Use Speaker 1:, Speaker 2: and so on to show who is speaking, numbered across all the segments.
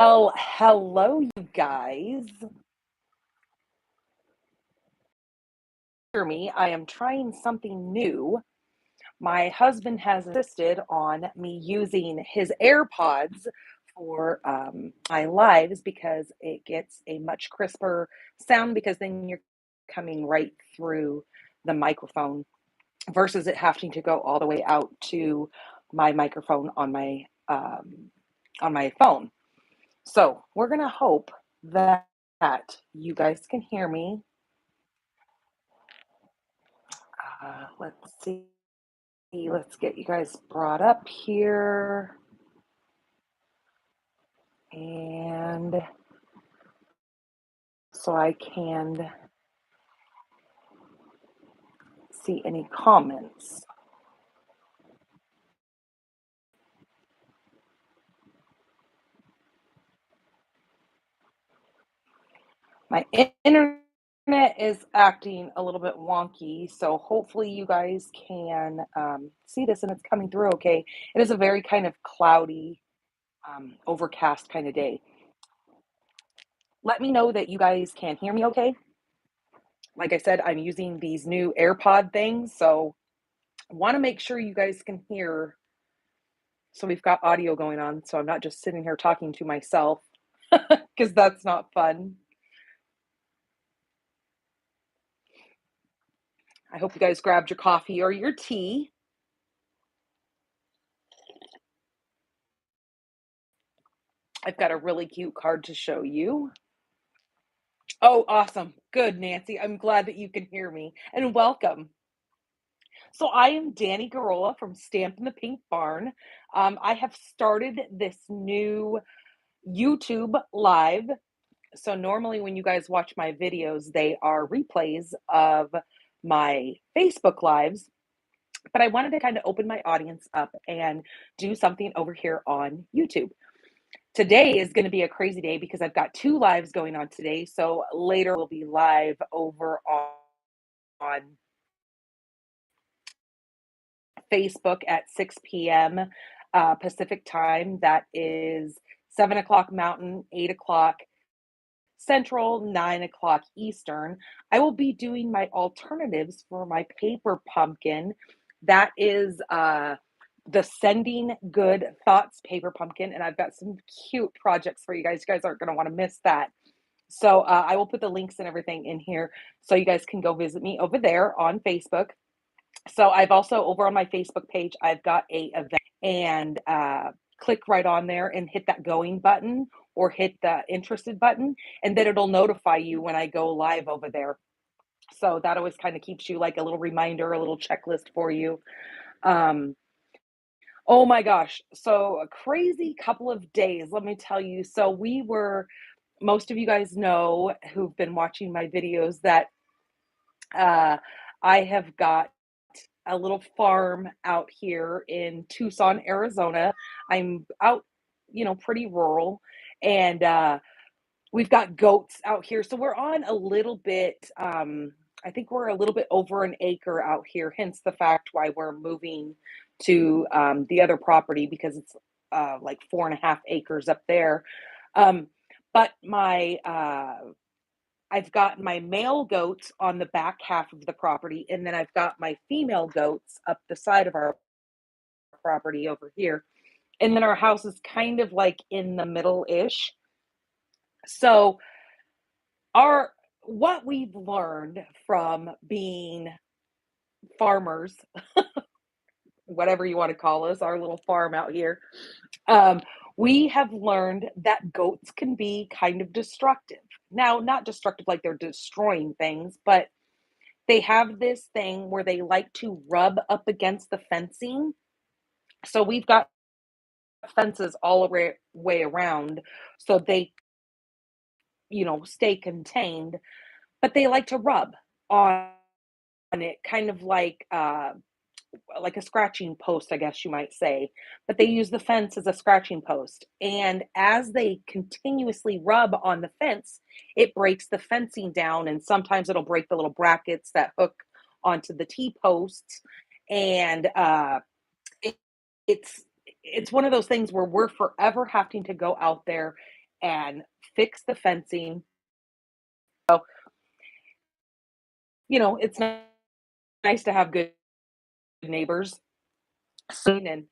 Speaker 1: Well, hello, you guys. Hear me? I am trying something new. My husband has insisted on me using his AirPods for my lives because it gets a much crisper sound because then you're coming right through the microphone versus it having to go all the way out to my microphone on my phone. So we're gonna hope that you guys can hear me. Let's see. Let's get you guys brought up here. And so I can see any comments. My internet is acting a little bit wonky, so hopefully you guys can see this and it's coming through okay. It is a very kind of cloudy, overcast kind of day. Let me know that you guys can hear me okay. Like I said, I'm using these new AirPod things, so I want to make sure you guys can hear. So we've got audio going on, so I'm not just sitting here talking to myself because that's not fun. I hope you guys grabbed your coffee or your tea. I've got a really cute card to show you. Oh, awesome. Good, Nancy. I'm glad that you can hear me and welcome. So I am Danny Garola from Stampin' the Pink Barn. I have started this new YouTube live. So normally when you guys watch my videos, they are replays of my Facebook lives, but I wanted to kind of open my audience up and do something over here on YouTube. Today is going to be a crazy day because I've got two lives going on today. So later we'll be live over on Facebook at 6 p.m. Pacific time. That is 7 o'clock Mountain, 8 o'clock Central, 9 o'clock Eastern. I will be doing my alternatives for my paper pumpkin. That is the Sending Good Thoughts paper pumpkin, and I've got some cute projects for you guys. You guys aren't going to want to miss that. So I will put the links and everything in here so you guys can go visit me over there on Facebook. So I've also over on my Facebook page, I've got a event and click right on there and hit that going button or hit the interested button, and then it'll notify you when I go live over there. So that always kind of keeps you like a little reminder, a little checklist for you. Um, oh my gosh. So a crazy couple of days, let me tell you. So most of you guys know who've been watching my videos that uh, I have got a little farm out here in Tucson, Arizona. I'm out, pretty rural, and we've got goats out here. So we're on a little bit, I think we're a little bit over an acre out here, hence the fact why we're moving to the other property because it's like 4.5 acres up there. Um, but I've got my male goats on the back half of the property, and then I've got my female goats up the side of our property over here. And then our house is kind of like in the middle-ish. So our what we've learned from being farmers, whatever you want to call us, our little farm out here, um, we have learned that goats can be kind of destructive. Now, not destructive like they're destroying things, but they have this thing where they like to rub up against the fencing. So we've got fences all the way around so they, stay contained, but they like to rub on it, kind of like a scratching post, I guess you might say. But they use the fence as a scratching post. And as they continuously rub on the fence, it breaks the fencing down. And sometimes it'll break the little brackets that hook onto the T posts. And it, it's it's one of those things where we're forever having to go out there and fix the fencing. So, it's nice to have good neighbors. And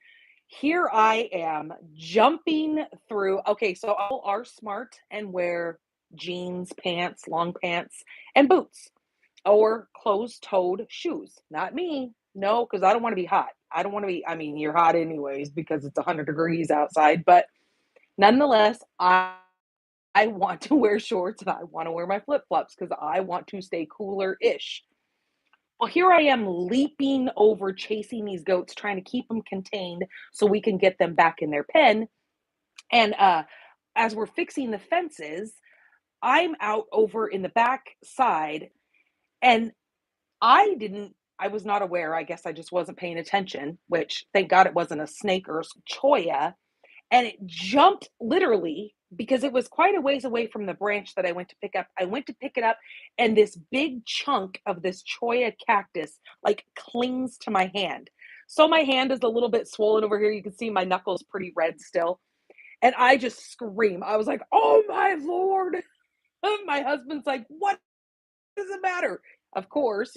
Speaker 1: here I am jumping through. Okay, so all are smart and wear jeans, pants, long pants, and boots or closed toed shoes. Not me. No, because I don't want to be hot. I don't want to be, I mean, you're hot anyways because it's 100 degrees outside, but nonetheless, I want to wear shorts and I want to wear my flip flops because I want to stay cooler ish. Well, here I am leaping over, chasing these goats, trying to keep them contained so we can get them back in their pen. And as we're fixing the fences, I'm out over in the back side, and I was not aware. I guess I just wasn't paying attention, which thank God it wasn't a snake or a choya, and it jumped literally because it was quite a ways away from the branch that I went to pick up. I went to pick it up, and this big chunk of this choya cactus like clings to my hand. So my hand is a little bit swollen over here. You can see my knuckles pretty red still. And I just scream. I was like, "Oh my lord." My husband's like, "What does it matter?" Of course,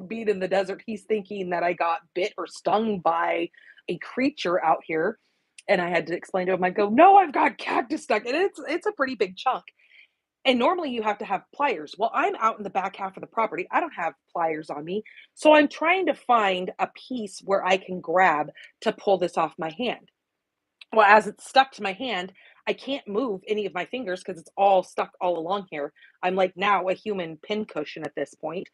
Speaker 1: being in the desert, he's thinking that I got bit or stung by a creature out here. And I had to explain to him, I go, "No, I've got cactus stuck." And it's a pretty big chunk. And normally you have to have pliers. Well, I'm out in the back half of the property. I don't have pliers on me. So I'm trying to find a piece where I can grab to pull this off my hand. Well, as it's stuck to my hand, I can't move any of my fingers because it's all stuck all along here. I'm like now a human pincushion at this point.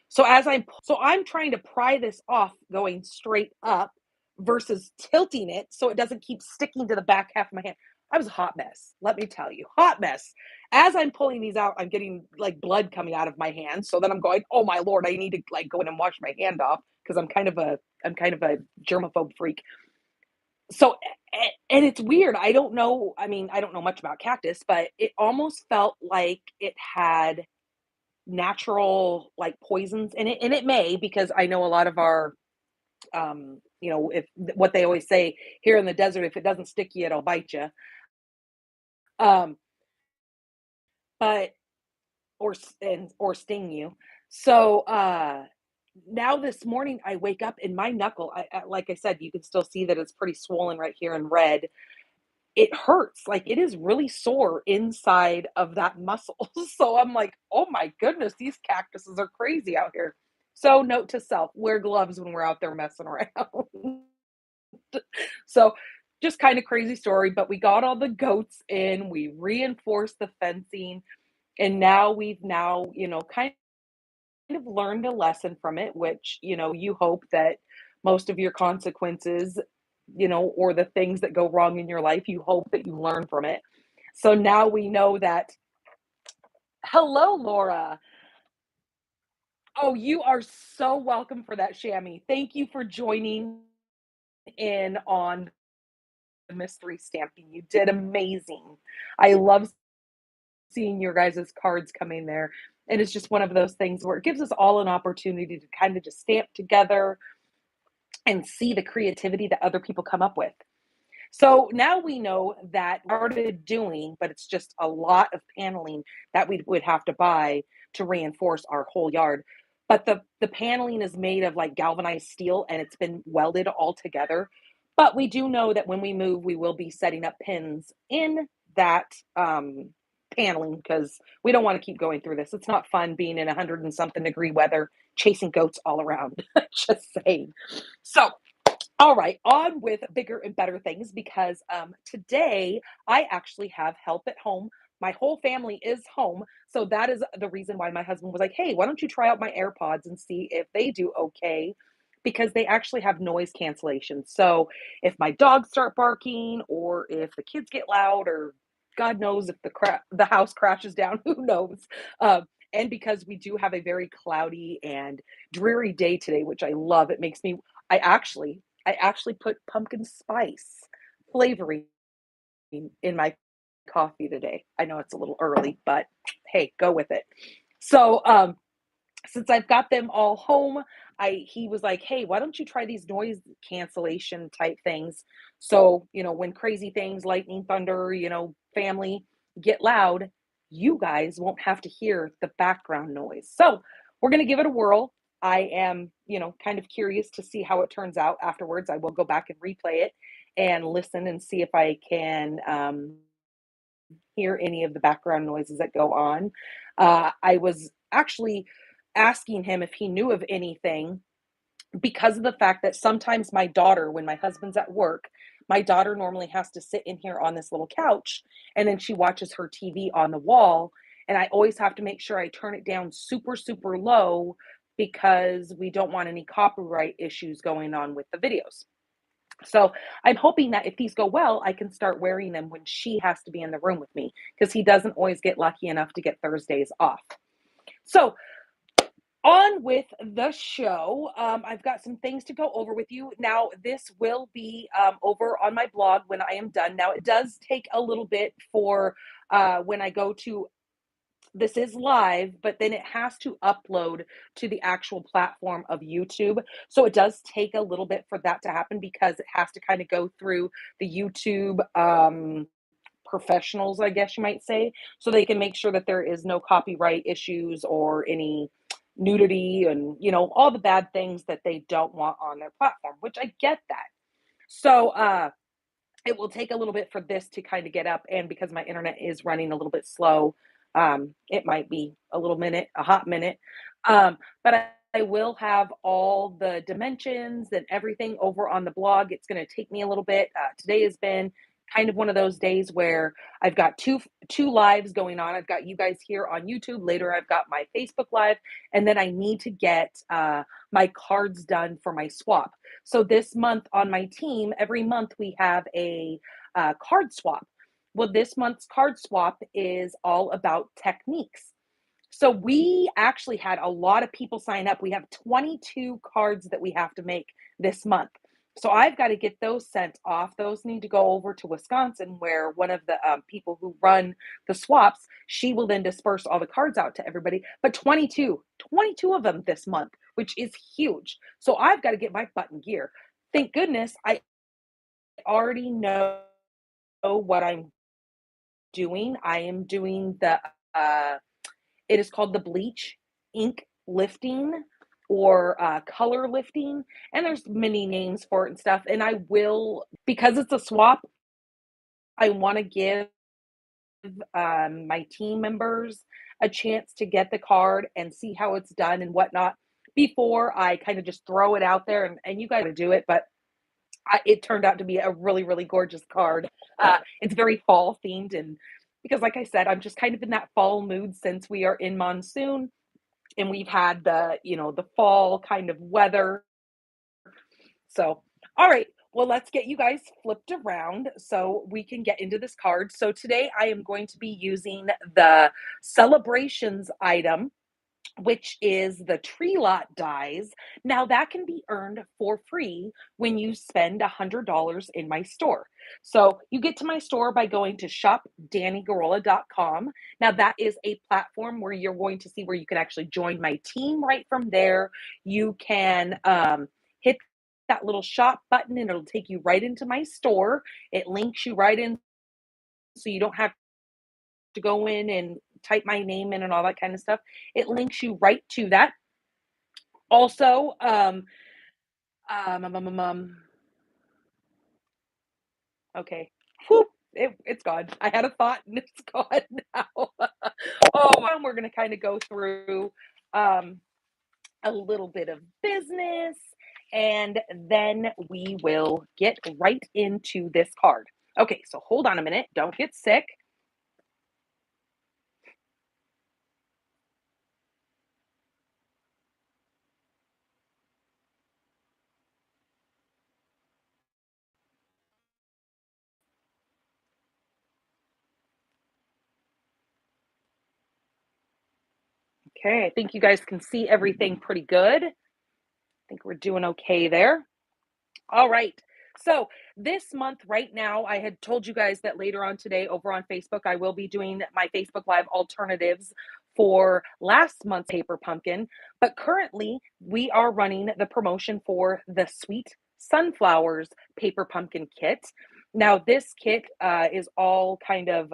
Speaker 1: So I'm trying to pry this off going straight up versus tilting it so it doesn't keep sticking to the back half of my hand. I was a hot mess, let me tell you, hot mess. As I'm pulling these out, I'm getting like blood coming out of my hands. So then I'm going, "Oh my lord, I need to like go in and wash my hand off because I'm kind of a germaphobe freak." So and it's weird. I don't know. I mean, I don't know much about cactus, but it almost felt like it had natural like poisons in it, and it may because I know a lot of our if what they always say here in the desert, if it doesn't stick you, it'll bite you. Um, but or sting you. So now this morning I wake up and my knuckle, like I said, you can still see that it's pretty swollen right here in red. It hurts, like, it is really sore inside of that muscle. So I'm like, "Oh my goodness, these cactuses are crazy out here." So note to self, wear gloves when we're out there messing around. So, just kinda crazy story, but we got all the goats in, we reinforced the fencing, and now we've kind of learned a lesson from it, which, you hope that most of your consequences, or the things that go wrong in your life, you hope that you learn from it. So now we know that. Hello, Laura. Oh, you are so welcome for that chamois. Thank you for joining in on the mystery stamping. You did amazing. I love seeing your guys' cards coming there. And it's just one of those things where it gives us all an opportunity to kind of just stamp together and see the creativity that other people come up with. So now we know that we started doing, but it's just a lot of paneling that we would have to buy to reinforce our whole yard. But the paneling is made of like galvanized steel and it's been welded all together. But we do know that when we move, we will be setting up pins in that paneling because we don't want to keep going through this. It's not fun being in 100 and something degree weather, chasing goats all around. Just saying. So all right, on with bigger and better things because today I actually have help at home. My whole family is home. So that is the reason why my husband was like, "Hey, why don't you try out my AirPods and see if they do okay?" Because they actually have noise cancellation. So if my dogs start barking or if the kids get loud or God knows if the house crashes down, who knows? And because we do have a very cloudy and dreary day today, which I love, it makes me I actually put pumpkin spice flavoring in my coffee today. I know it's a little early, but hey, go with it. So, since I've got them all home, I he was like, "Hey, why don't you try these noise cancellation type things?" So, when crazy things, lightning, thunder, family, get loud, you guys won't have to hear the background noise. So we're going to give it a whirl. I am, kind of curious to see how it turns out afterwards. I will go back and replay it and listen and see if I can hear any of the background noises that go on. I was actually asking him if he knew of anything because of the fact that sometimes my daughter, when my husband's at work, my daughter normally has to sit in here on this little couch and then she watches her TV on the wall. And I always have to make sure I turn it down super, super low because we don't want any copyright issues going on with the videos. So I'm hoping that if these go well, I can start wearing them when she has to be in the room with me because he doesn't always get lucky enough to get Thursdays off. So on with the show. I've got some things to go over with you. Now, this will be over on my blog when I am done. Now, it does take a little bit for when I go to this is live, but then it has to upload to the actual platform of YouTube. So it does take a little bit for that to happen because it has to kind of go through the YouTube professionals, I guess you might say, so they can make sure that there is no copyright issues or any nudity and, all the bad things that they don't want on their platform, which I get that. So, it will take a little bit for this to kind of get up, and because my internet is running a little bit slow, it might be a hot minute. But I will have all the dimensions and everything over on the blog. It's going to take me a little bit. Today has been kind of one of those days where I've got two lives going on. I've got you guys here on YouTube. Later, I've got my Facebook Live, and then I need to get my cards done for my swap. So this month on my team, every month we have a card swap. Well, this month's card swap is all about techniques. So we actually had a lot of people sign up. We have 22 cards that we have to make this month. So I've got to get those sent off. Those need to go over to Wisconsin, where one of the people who run the swaps, she will then disperse all the cards out to everybody. But 22 of them this month, which is huge. So I've got to get my butt in gear. Thank goodness I already know what I'm doing. I am doing it is called the bleach ink lifting or color lifting. And there's many names for it and stuff. And I will, because it's a swap, I want to give my team members a chance to get the card and see how it's done and whatnot before I kind of just throw it out there and you got to do it. But it turned out to be a really, really gorgeous card. It's very fall themed. And because, like I said, I'm just kind of in that fall mood since we are in monsoon and we've had the fall kind of weather. So, all right. Well, let's get you guys flipped around so we can get into this card. So today I am going to be using the Sale-A-Brations item, which is the tree lot dies. Now that can be earned for free when you spend $100 in my store. So you get to my store by going to shopdannygorola.com. Now that is a platform where you're going to see where you can actually join my team right from there. You can hit that little shop button and it'll take you right into my store. It links you right in so you don't have to go in and type my name in and all that kind of stuff. It links you right to that. Also, um, um, um, um, um, okay. Whew, it's gone. I had a thought and it's gone now. We're going to kind of go through um, a little bit of business and then we will get right into this card. Okay, so hold on a minute. Don't get sick. Okay, I think you guys can see everything pretty good. I think we're doing okay there. All right. So this month, right now, I had told you guys that later on today over on Facebook, I will be doing my Facebook Live alternatives for last month's Paper Pumpkin. But currently, we are running the promotion for the Sweet Sunflowers Paper Pumpkin Kit. Now, this kit is all kind of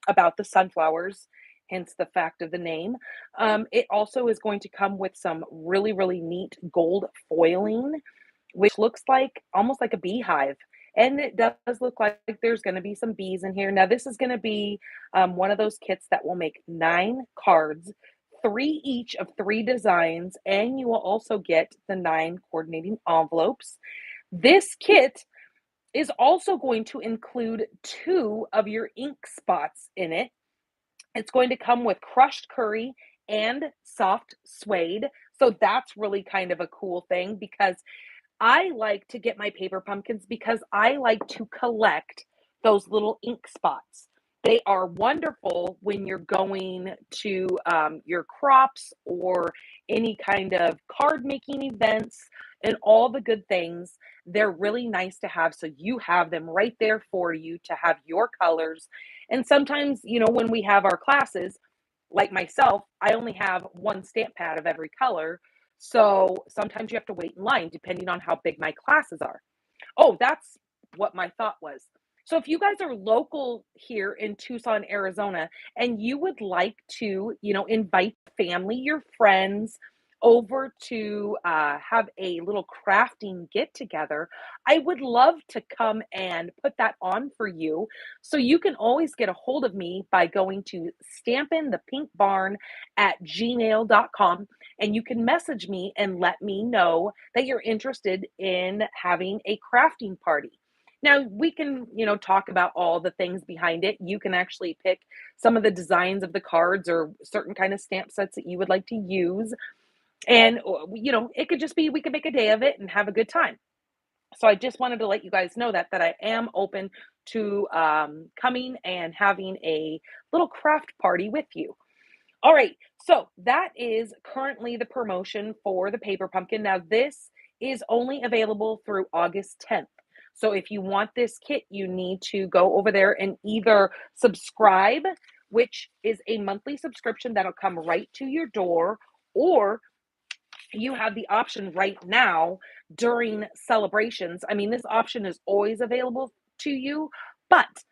Speaker 1: about the sunflowers, hence the fact of the name. It also is going to come with some really, really neat gold foiling, which looks like almost like a beehive. And it does look like there's going to be some bees in here. Now, this is going to be one of those kits that will make 9 cards, three each of 3 designs, and you will also get the 9 coordinating envelopes. This kit is also going to include 2 of your ink spots in it. It's going to come with crushed curry and soft suede. So that's really kind of a cool thing because I like to get my paper pumpkins because I like to collect those little ink spots. They are wonderful when you're going to your crops or any kind of card making events and all the good things. They're really nice to have. So you have them right there for you to have your colors. And sometimes, when we have our classes, like myself, I only have one stamp pad of every color. So sometimes you have to wait in line depending on how big my classes are. Oh, that's what my thought was. So if you guys are local here in Tucson, Arizona, and you would like to, invite family, your friends over to have a little crafting get together, I would love to come and put that on for you. So you can always get a hold of me by going to stampinthepinkbarn@gmail.com, and you can message me and let me know that you're interested in having a crafting party. Now we can, talk about all the things behind it. You can actually pick some of the designs of the cards or certain kind of stamp sets that you would like to use. And, it could just be we could make a day of it and have a good time. So I just wanted to let you guys know that I am open to coming and having a little craft party with you. All right, so that is currently the promotion for the paper pumpkin. Now, this is only available through August 10th. So if you want this kit, you need to go over there and either subscribe, which is a monthly subscription that'll come right to your door, or you have the option right now during celebrations. I mean, this option is always available to you, but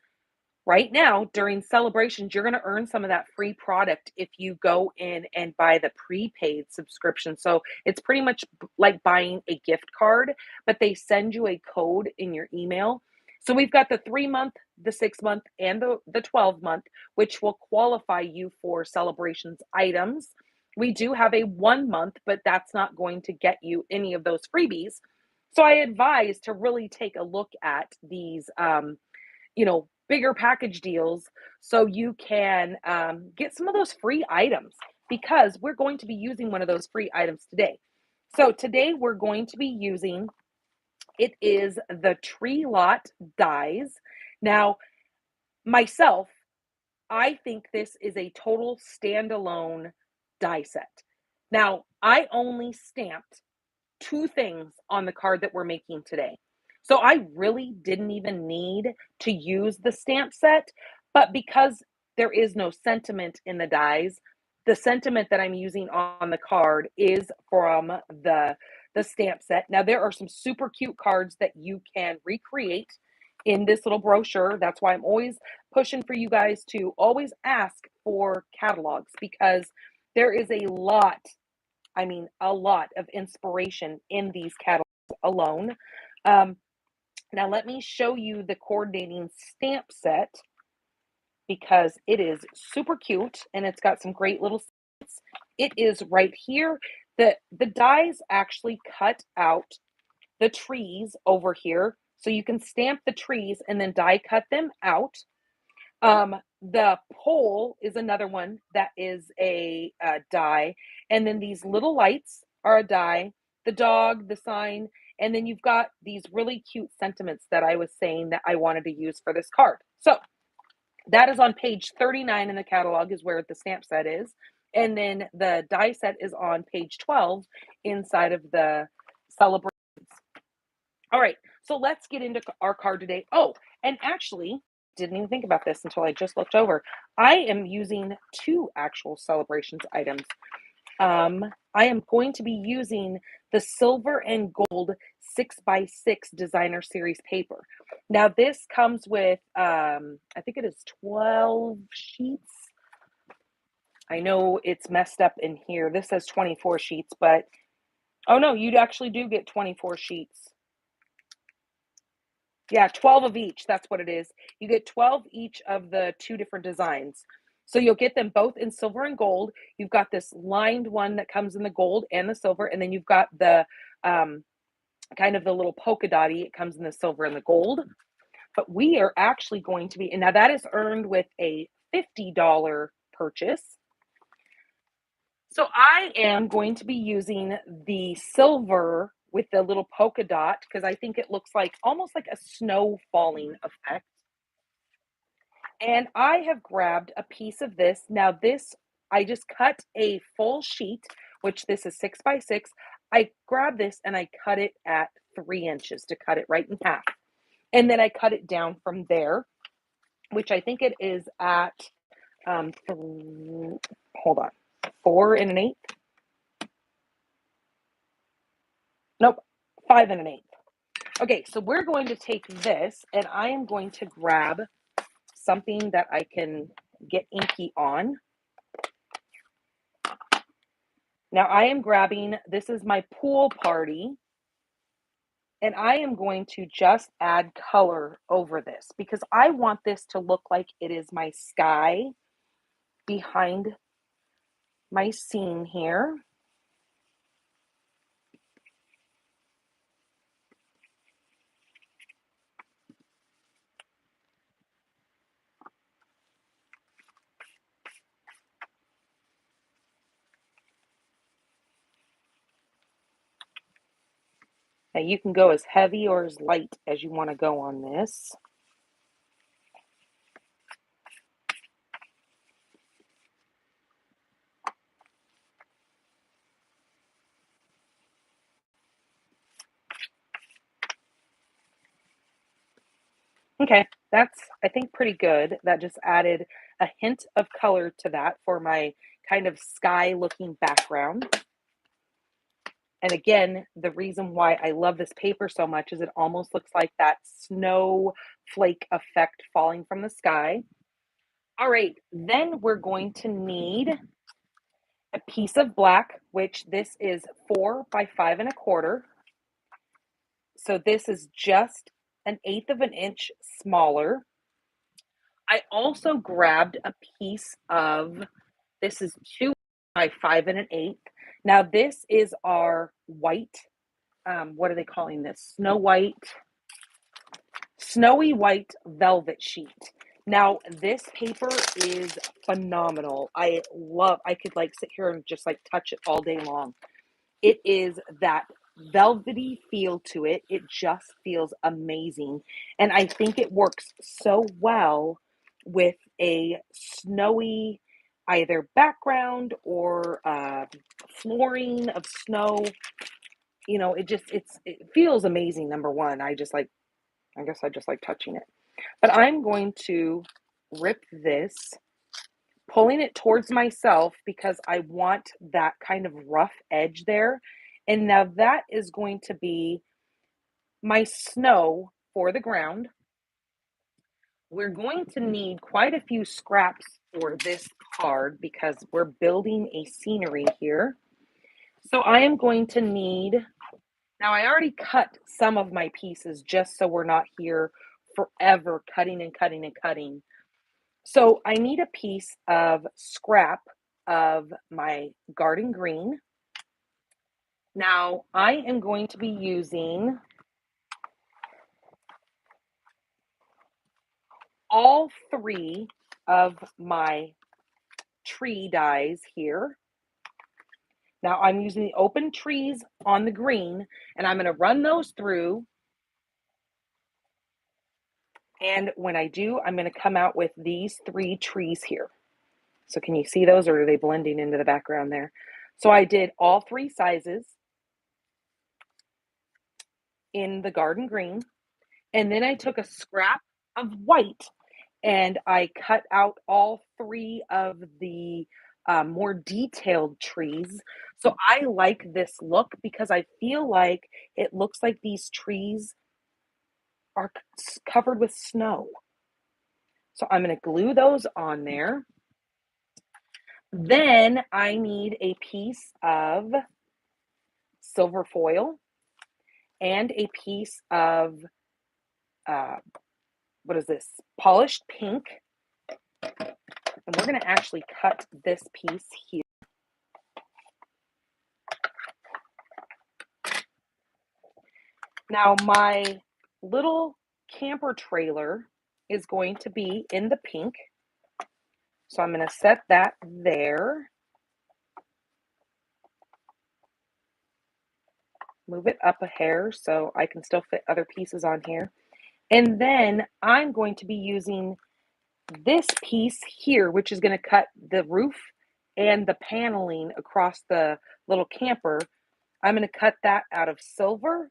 Speaker 1: right now, during celebrations, you're going to earn some of that free product if you go in and buy the prepaid subscription. So it's pretty much like buying a gift card, but they send you a code in your email. So we've got the 3 month, the 6 month, and the 12 month, which will qualify you for celebrations items. We do have a 1 month, but that's not going to get you any of those freebies. So I advise to really take a look at these, bigger package deals so you can get some of those free items because we're going to be using one of those free items today. So today we're going to be using, it is the Tree Lot dies. Now, myself, I think this is a total standalone die set. Now, I only stamped 2 things on the card that we're making today. So I really didn't even need to use the stamp set, but because there is no sentiment in the dies, the sentiment that I'm using on the card is from the stamp set. Now there are some super cute cards that you can recreate in this little brochure. That's why I'm always pushing for you guys to always ask for catalogs because there is a lot, I mean, a lot of inspiration in these catalogs alone. Um, Now, let me show you the coordinating stamp set because it is super cute and it's got some great little stamps. It is right here. The dies actually cut out the trees over here. So you can stamp the trees and then die cut them out. The pole is another one that is a die. And then these little lights are a die, the dog, the sign, and then you've got these really cute sentiments that I was saying that I wanted to use for this card. So that is on page 39 in the catalog is where the stamp set is. And then the die set is on page 12 inside of the celebration. All right, so let's get into our card today. Oh, and actually, didn't even think about this until I just looked over. I am using 2 actual celebrations items. I am going to be using the the silver and gold 6x6 designer series paper. Now this comes with, I think it is 12 sheets. I know it's messed up in here. This says 24 sheets, but oh no, you actually do get 24 sheets. Yeah, 12 of each. That's what it is. You get 12 each of the two different designs. So you'll get them both in silver and gold. You've got this lined one that comes in the gold and the silver, and then you've got the kind of the little polka dotty. It comes in the silver and the gold. But we are actually going to be, and now that is earned with a $50 purchase. So I am going to be using the silver with the little polka dot because I think it looks like almost like a snow falling effect. And I have grabbed a piece of this. Now this, I just cut a full sheet, which this is 6x6. I grabbed this and I cut it at 3 inches to cut it right in half. And then I cut it down from there, which I think it is at, hold on, 4 1/8. Nope, 5 1/8. Okay, so we're going to take this and I am going to grab something that I can get inky on. Now I am grabbing, this is my pool party, and I am going to just add color over this because I want this to look like it is my sky behind my scene here. Now you can go as heavy or as light as you want to go on this. Okay, that's, I think, pretty good. That just added a hint of color to that for my kind of sky looking background. And again, the reason why I love this paper so much is it almost looks like that snowflake effect falling from the sky. All right, then we're going to need a piece of black, which this is 4 by 5 1/4. So this is just 1/8 of an inch smaller. I also grabbed a piece of, this is 2 by 5 1/8. Now this is our white, what are they calling this? Snowy white velvet sheet. Now this paper is phenomenal. I could like sit here and just like touch it all day long. It is that velvety feel to it. It just feels amazing. And I think it works so well with a snowy either background or flooring of snow. You know, it feels amazing. Number one, I guess I just like touching it. But I'm going to rip this, pulling it towards myself because I want that kind of rough edge there. And now that is going to be my snow for the ground. We're going to need quite a few scraps for this card because we're building a scenery here. So I am going to need, now I already cut some of my pieces just so we're not here forever cutting and cutting and cutting. So I need a piece of scrap of my garden green. Now I am going to be using all 3 of my tree dies here. Now I'm using the open trees on the green and I'm going to run those through. And when I do, I'm going to come out with these 3 trees here. So can you see those, or are they blending into the background there? So I did all 3 sizes in the garden green. And then I took a scrap of white and I cut out all 3 of the more detailed trees. So I like this look because I feel like it looks like these trees are covered with snow. So I'm going to glue those on there. Then I need a piece of silver foil and a piece of, what is this? Polished pink. And we're going to actually cut this piece here. Now my little camper trailer is going to be in the pink. So I'm going to set that there. Move it up a hair so I can still fit other pieces on here. And then I'm going to be using this piece here, which is going to cut the roof and the paneling across the little camper. I'm going to cut that out of silver.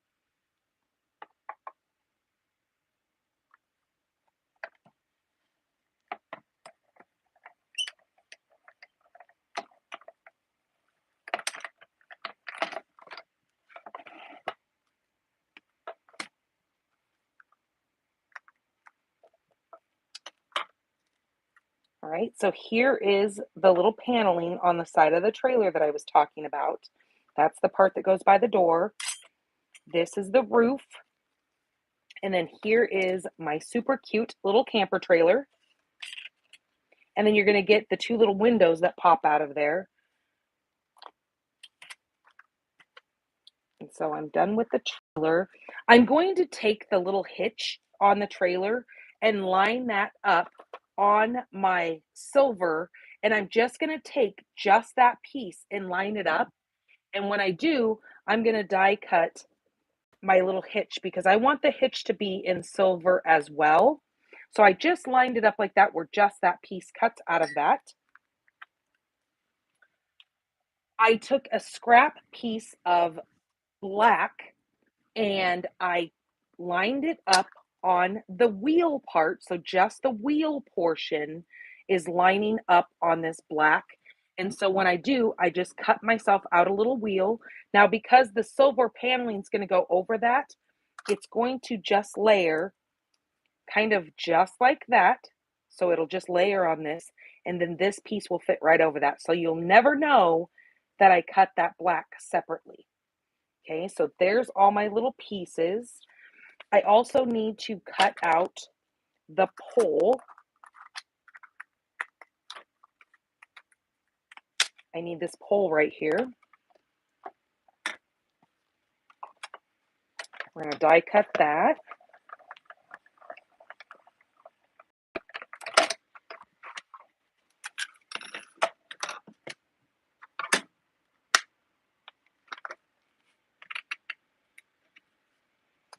Speaker 1: All right, so here is the little paneling on the side of the trailer that I was talking about. That's the part that goes by the door. This is the roof. And then here is my super cute little camper trailer. And then you're going to get the two little windows that pop out of there. And so I'm done with the trailer. I'm going to take the little hitch on the trailer and line that up on my silver. And I'm just going to take just that piece and line it up. And when I do, I'm going to die cut my little hitch because I want the hitch to be in silver as well. So I just lined it up like that where just that piece cuts out of that. I took a scrap piece of black and I lined it up on the wheel part. So just the wheel portion is lining up on this black. And so when I do, I just cut myself out a little wheel. Now, because the silver paneling is going to go over that, it's going to just layer kind of just like that. So it'll just layer on this. And then this piece will fit right over that. So you'll never know that I cut that black separately. Okay, so there's all my little pieces. I also need to cut out the pole. I need this pole right here. We're going to die cut that.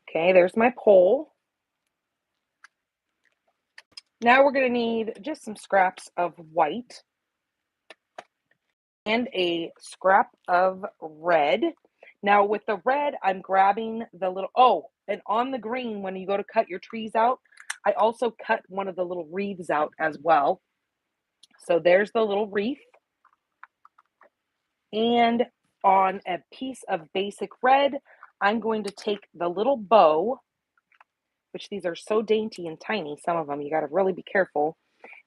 Speaker 1: Okay, there's my pole. Now we're going to need just some scraps of white and a scrap of red. Now with the red, I'm grabbing the little, and on the green, when you go to cut your trees out, I also cut one of the little wreaths out as well. So there's the little wreath. And on a piece of basic red, I'm going to take the little bow, which these are so dainty and tiny, some of them, you got to really be careful.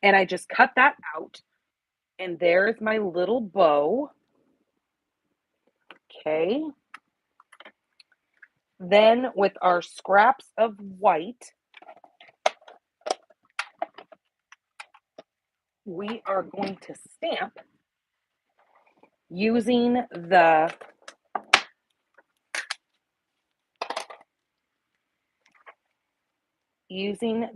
Speaker 1: And I just cut that out. And there's my little bow. Okay. Then with our scraps of white, we are going to stamp using the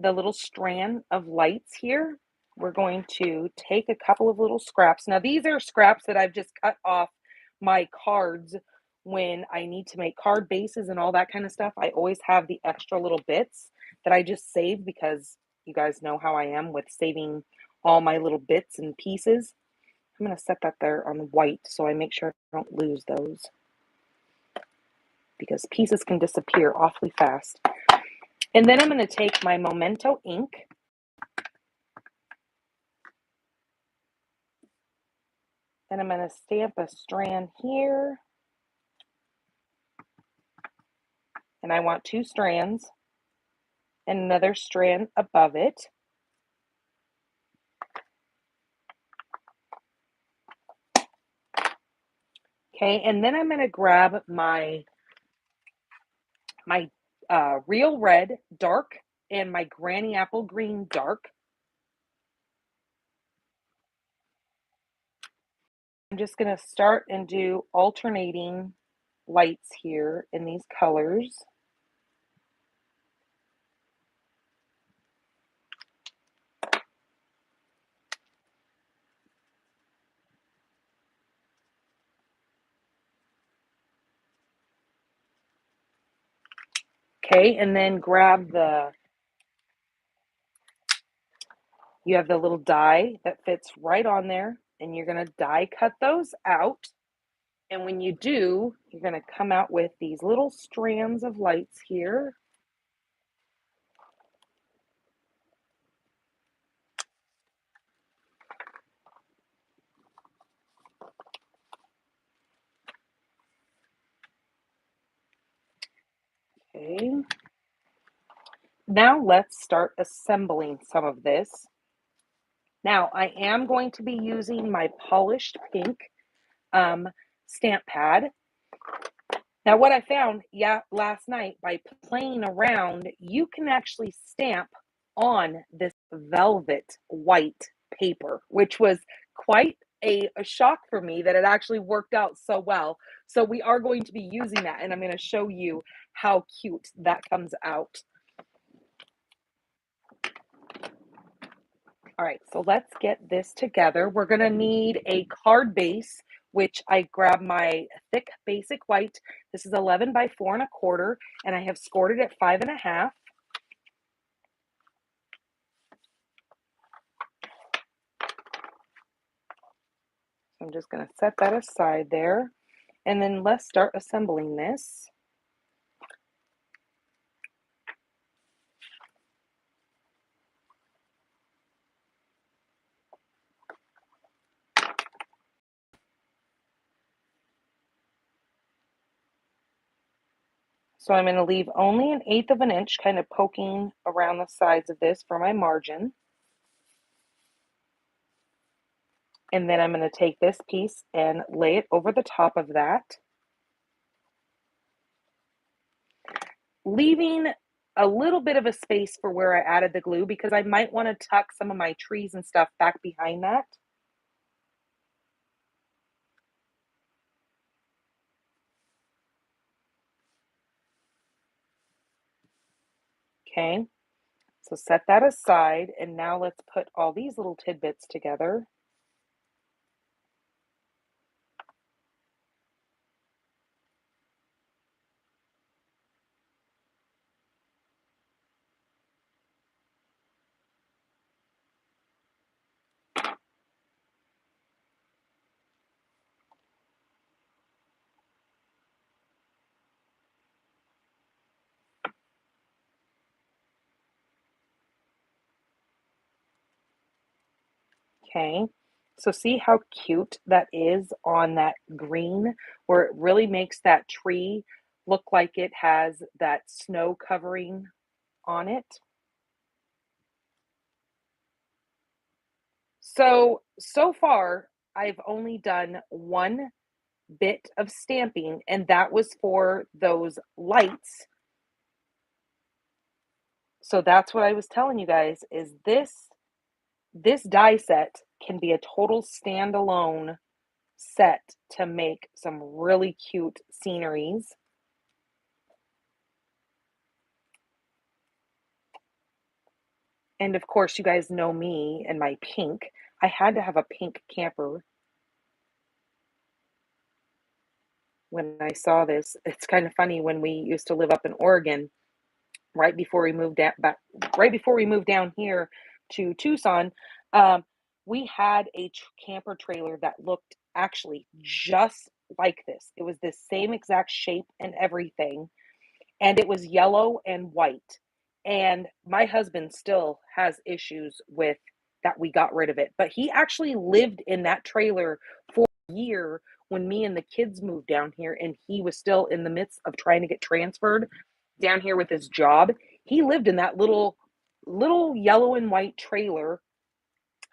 Speaker 1: little strand of lights here. We're going to take a couple of little scraps. Now these are scraps that I've just cut off my cards when I need to make card bases and all that kind of stuff. I always have the extra little bits that I just save because you guys know how I am with saving all my little bits and pieces. I'm going to set that there on white so I make sure I don't lose those because pieces can disappear awfully fast. And then I'm going to take my Memento ink And I'm going to stamp a strand here. And I want 2 strands and another strand above it. Okay, and then I'm going to grab my real red dark and my granny apple green dark. I'm just going to start and do alternating lights here in these colors. Okay, and then grab you have the little die that fits right on there, and you're going to die cut those out. And when you do, you're going to come out with these little strands of lights here. Okay. Now let's start assembling some of this. Now I am going to be using my polished pink stamp pad. Now what I found, last night by playing around, you can actually stamp on this velvet white paper, which was quite a shock for me that it actually worked out so well. So we are going to be using that, and I'm going to show you how cute that comes out. All right, so let's get this together. We're going to need a card base, which I grab my thick basic white. This is 11 by 4 1/4, and I have scored it at 5 1/2. I'm just going to set that aside there, and then let's start assembling this. So I'm going to leave only 1/8 of an inch kind of poking around the sides of this for my margin. And then I'm going to take this piece and lay it over the top of that, leaving a little bit of a space for where I added the glue because I might want to tuck some of my trees and stuff back behind that. Okay, so set that aside, and now let's put all these little tidbits together. Okay, so see how cute that is on that green, where it really makes that tree look like it has that snow covering on it. So far, I've only done one bit of stamping, and that was for those lights. So that's what I was telling you guys is this die set can be a total standalone set to make some really cute sceneries. And of course, you guys know me and my pink. I had to have a pink camper when I saw this. It's kind of funny when we used to live up in Oregon, right before we moved right before we moved down here to Tucson, we had a camper trailer that looked actually just like this. It was the same exact shape and everything, and it was yellow and white. And my husband still has issues with that we got rid of it, but he actually lived in that trailer for year when me and the kids moved down here and he was still in the midst of trying to get transferred down here with his job. He lived in that little yellow and white trailer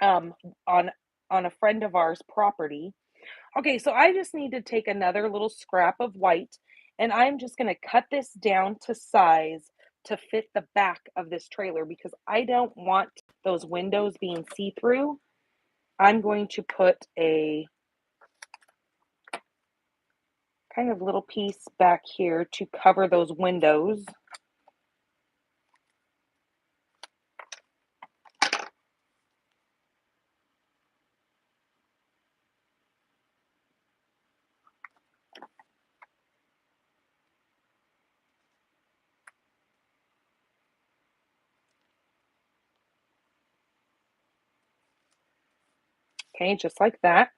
Speaker 1: um on a friend of ours property. Okay, so I just need to take another little scrap of white and I'm just going to cut this down to size to fit the back of this trailer because I don't want those windows being see-through. I'm going to put a kind of little piece back here to cover those windows. Okay, just like that.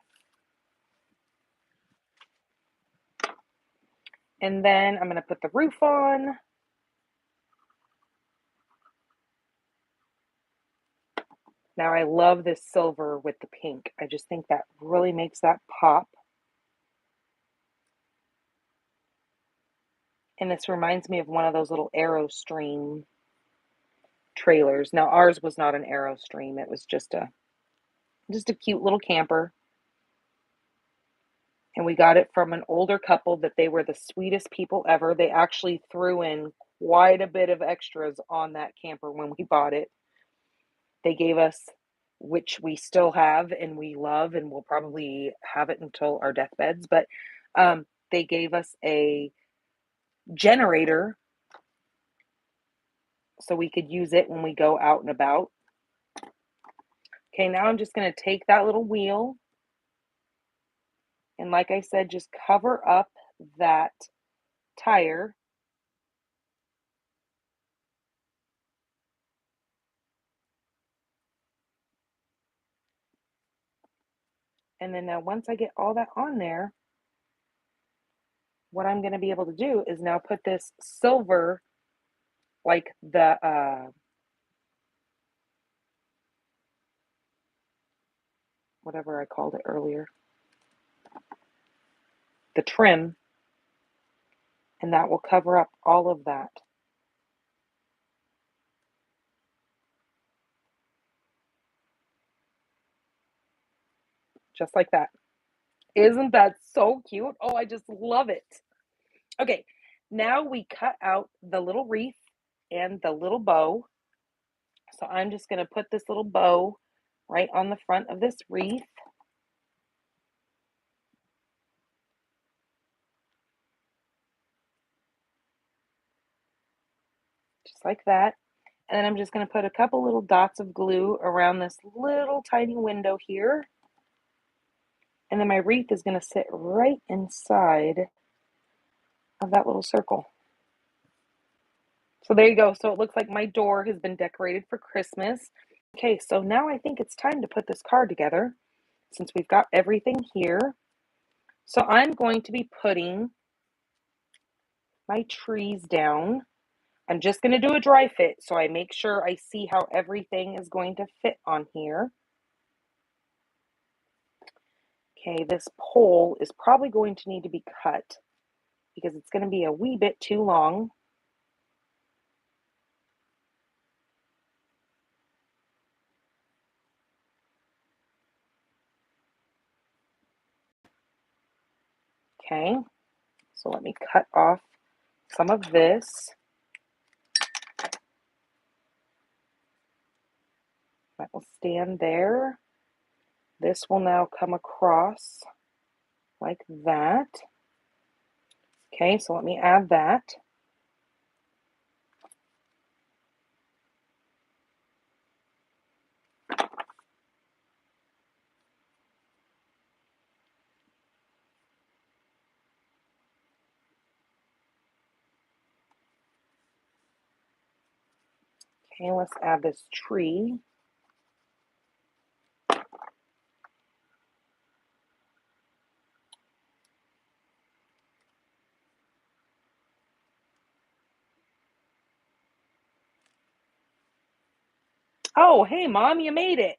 Speaker 1: And then I'm going to put the roof on. Now I love this silver with the pink. I just think that really makes that pop. And this reminds me of one of those little Aerostream trailers. Now ours was not an Aerostream. It was just a cute little camper. And we got it from an older couple that they were the sweetest people ever. They actually threw in quite a bit of extras on that camper when we bought it. They gave us, which we still have and we love and we'll probably have it until our deathbeds, but they gave us a generator so we could use it when we go out and about. Okay, now I'm just going to take that little wheel and like I said, just cover up that tire. And then now once I get all that on there, what I'm going to be able to do is now put this silver, like the, whatever I called it earlier, the trim, and that will cover up all of that. Just like that. Isn't that so cute? Oh, I just love it. Okay, now we cut out the little wreath and the little bow. So I'm just going to put this little bow right on the front of this wreath. Just like that. And then I'm just going to put a couple little dots of glue around this little tiny window here. And then my wreath is going to sit right inside of that little circle. So there you go. So it looks like my door has been decorated for Christmas. Okay, so now I think it's time to put this card together since we've got everything here. So I'm going to be putting my trees down. I'm just going to do a dry fit so I make sure I see how everything is going to fit on here. Okay, this pole is probably going to need to be cut because it's going to be a wee bit too long. Okay, so let me cut off some of this. That will stand there. This will now come across like that. Okay, so let me add that. Okay, let's add this tree. Oh, hey, Mom, you made it.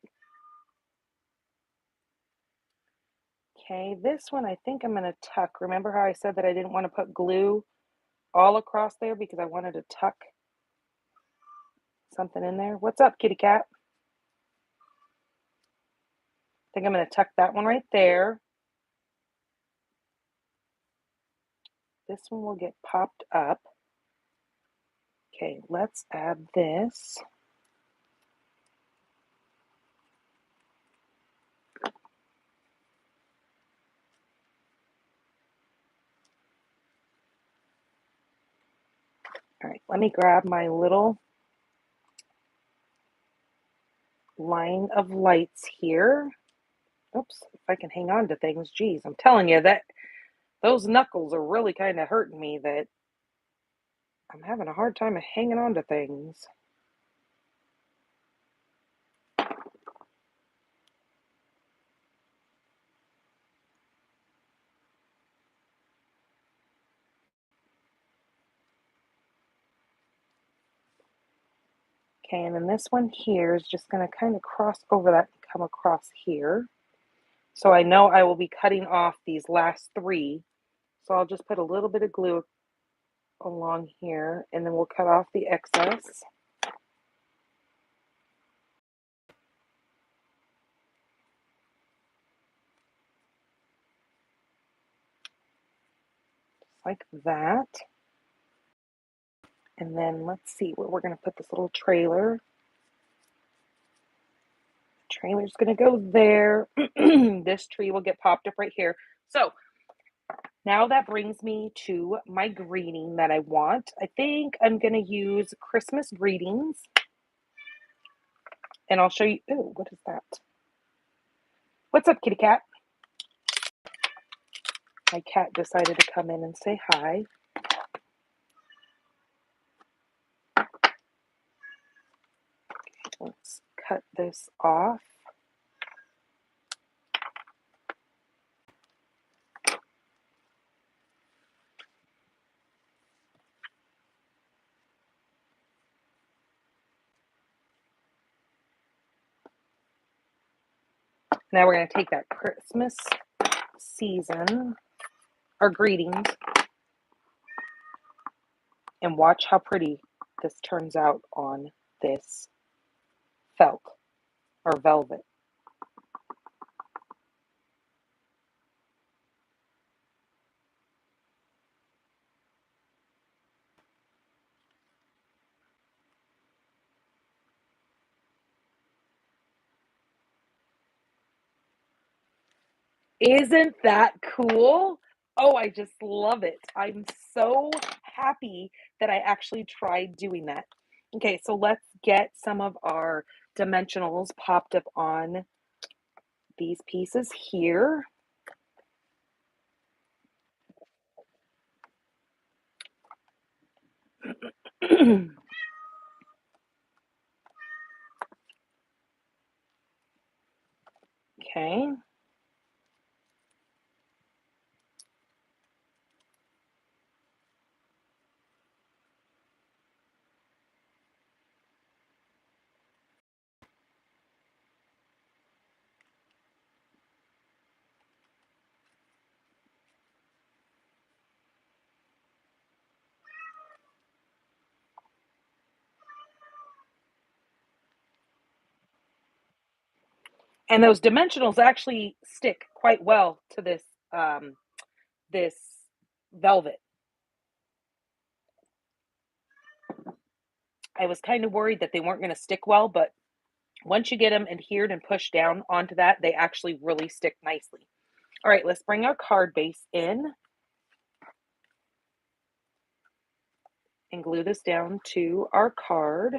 Speaker 1: Okay, this one I think I'm going to tuck. Remember how I said that I didn't want to put glue all across there because I wanted to tuck something in there? What's up, kitty cat? I think I'm going to tuck that one right there. This one will get popped up. Okay, let's add this. All right, let me grab my little line of lights here. Oops, if I can hang on to things. Geez, I'm telling you that those knuckles are really kind of hurting me, that I'm having a hard time hanging on to things. Okay, and then this one here is just going to kind of cross over that and come across here. So I know I will be cutting off these last three. So I'll just put a little bit of glue along here, and then we'll cut off the excess. Just like that. And then let's see where we're going to put this little trailer. The trailer's going to go there. This tree will get popped up right here. So now that brings me to my greeting that I want. I think I'm going to use Christmas greetings. And I'll show you. Ooh, what is that? What's up, kitty cat? My cat decided to come in and say hi. Let's cut this off. Now we're going to take that Christmas season, or greetings, and watch how pretty this turns out on this felt or velvet. Isn't that cool? Oh, I just love it. I'm so happy that I actually tried doing that. Okay, so let's get some of our dimensionals popped up on these pieces here. Okay. And those dimensionals actually stick quite well to this velvet. I was kind of worried that they weren't going to stick well, but once you get them adhered and pushed down onto that, they actually really stick nicely. All right, let's bring our card base in and glue this down to our card.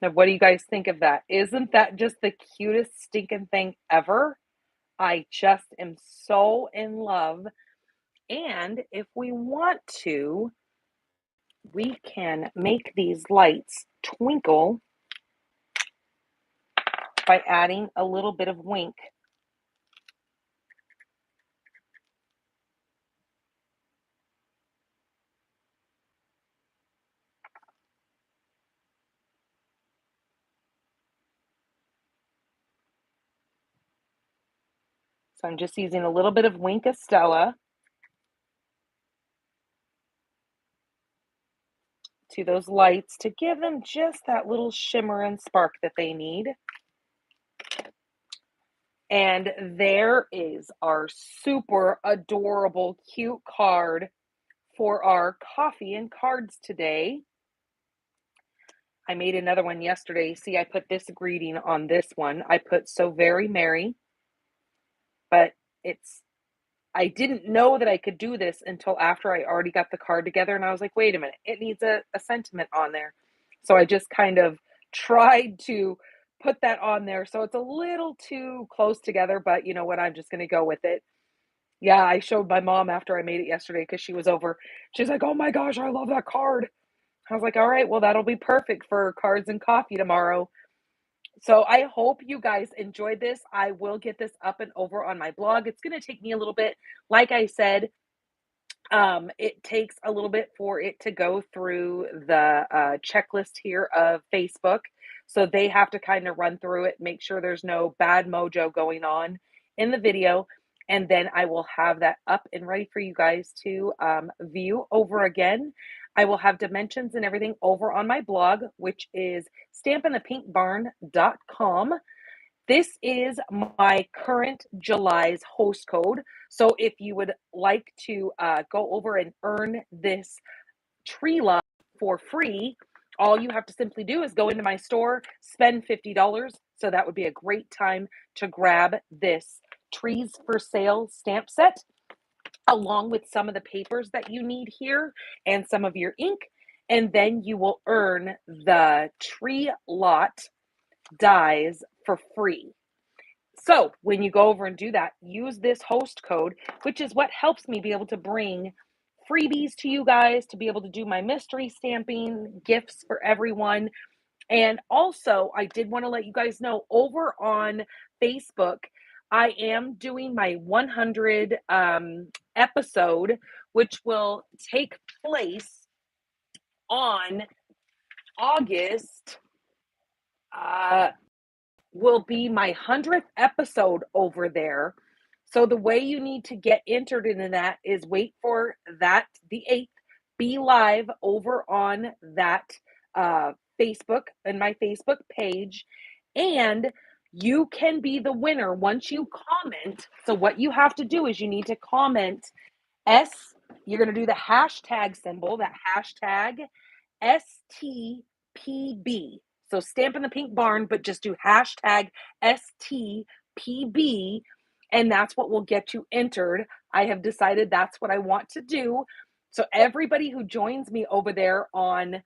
Speaker 1: Now, what do you guys think of that? Isn't that just the cutest stinking thing ever? I just am so in love. And if we want to, we can make these lights twinkle by adding a little bit of wink. So I'm just using a little bit of Wink Estella to those lights to give them just that little shimmer and spark that they need. And there is our super adorable, cute card for our coffee and cards today. I made another one yesterday. See, I put this greeting on this one. I put "So Very Merry," but I didn't know that I could do this until after I already got the card together, and I was like, wait a minute, it needs a sentiment on there. So I just kind of tried to put that on there. So it's a little too close together, but you know what? I'm just going to go with it. Yeah, I showed my mom after I made it yesterday because she was over. She's like, oh my gosh, I love that card. I was like, all right, well, that'll be perfect for cards and coffee tomorrow. So I hope you guys enjoyed this. I will get this up and over on my blog. It's going to take me a little bit. Like I said, it takes a little bit for it to go through the checklist here of Facebook. So they have to kind of run through it, make sure there's no bad mojo going on in the video. And then I will have that up and ready for you guys to view over again. I will have dimensions and everything over on my blog, which is stampinthepinkbarn.com. This is my current July's host code. So if you would like to go over and earn this tree lot for free, all you have to simply do is go into my store, spend $50. So that would be a great time to grab this Trees for Sale stamp set, along with some of the papers that you need here and some of your ink. And then you will earn the tree lot dies for free. So when you go over and do that, use this host code, which is what helps me be able to bring freebies to you guys, to be able to do my mystery stamping, gifts for everyone. And also, I did want to let you guys know, over on Facebook, I am doing my 100 episode, which will take place on August will be my 100th episode over there. So the way you need to get entered into that is wait for that, the 8th, be live over on that Facebook and my Facebook page. And you can be the winner once you comment. So what you have to do is you need to comment you're going to do the hashtag symbol, that hashtag STPB. So Stampin' the Pink Barn, but just do hashtag STPB, and that's what will get you entered. I have decided that's what I want to do. So everybody who joins me over there on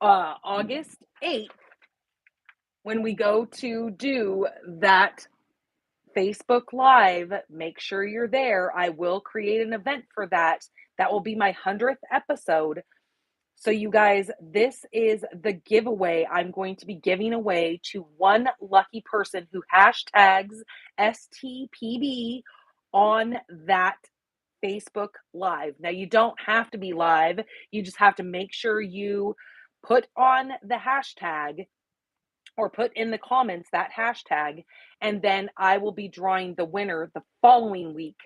Speaker 1: August 8th, when we go to do that Facebook Live, make sure you're there. I will create an event for that. That will be my 100th episode. So you guys, this is the giveaway I'm going to be giving away to one lucky person who hashtags STPB on that Facebook Live. Now, you don't have to be live. You just have to make sure you put on the hashtag or put in the comments that hashtag, and then I will be drawing the winner the following week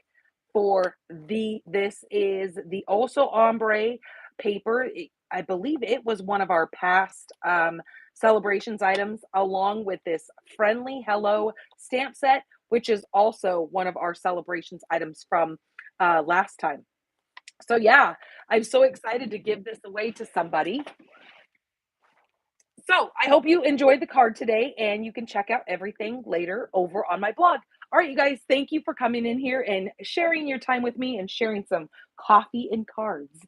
Speaker 1: for this is the Oso Ombre paper. I believe it was one of our past celebrations items, along with this Friendly Hello stamp set, which is also one of our celebrations items from last time. So yeah, I'm so excited to give this away to somebody. So I hope you enjoyed the card today, and you can check out everything later over on my blog. All right, you guys, thank you for coming in here and sharing your time with me and sharing some coffee and cards.